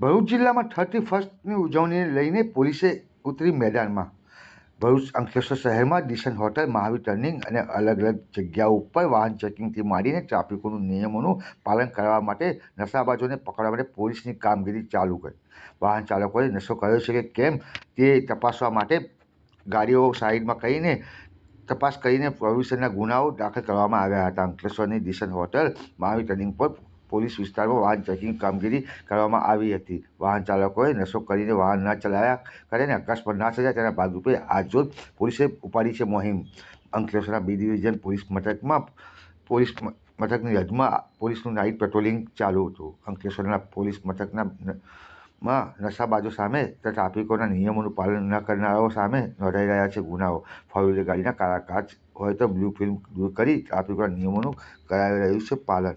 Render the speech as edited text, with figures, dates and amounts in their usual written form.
ભરૂચ જિલ્લામાં 31મી ઉજવણીને લઈને પોલીસે ઉતરી મેદાનમાં. ભરૂચ અંકલેશ્વર શહેરમાં દિશન હોટલ, મહાવીર ટર્નિંગ અને અલગ અલગ જગ્યાઓ ઉપર વાહન ચેકિંગથી માંડીને ટ્રાફિકોના નિયમોનું પાલન કરવા માટે નશાબાજોને પકડવા માટે પોલીસની કામગીરી ચાલુ કરી. વાહન ચાલકોએ નશો કર્યો છે કે કેમ તે તપાસવા માટે ગાડીઓ સાઈડમાં કરીને તપાસ કરીને પ્રોહિબિશનના ગુનાઓ દાખલ કરવામાં આવ્યા હતા. અંકલેશ્વરની દિશન હોટલ, મહાવીર ટર્નિંગ પર પોલીસ વિસ્તારમાં વાહન ચેકિંગ કામગીરી કરવામાં આવી હતી. વાહન ચાલકોએ નશો કરીને વાહન ન ચલાવ્યા કરે અને અકસ્માત ના સર્જાય તેના ભાગરૂપે આજરોજ પોલીસે ઉપાડી છે મુહિમ. અંકલેશ્વરના બી ડિવિઝન પોલીસ મથકની હદમાં પોલીસનું નાઇટ પેટ્રોલિંગ ચાલુ હતું. અંકલેશ્વરના પોલીસ મથકમાં નશાબાજો સામે તથા ટ્રાફિકોના નિયમોનું પાલન ન કરનારાઓ સામે નોંધાઈ રહ્યા છે ગુનાઓ. ફોર વ્હીલર ગાડીના કાળા કાચ હોય તો બ્લુ ફિલ્મ દૂર કરી ટ્રાફિકોના નિયમોનું કરાઈ રહ્યું છે પાલન.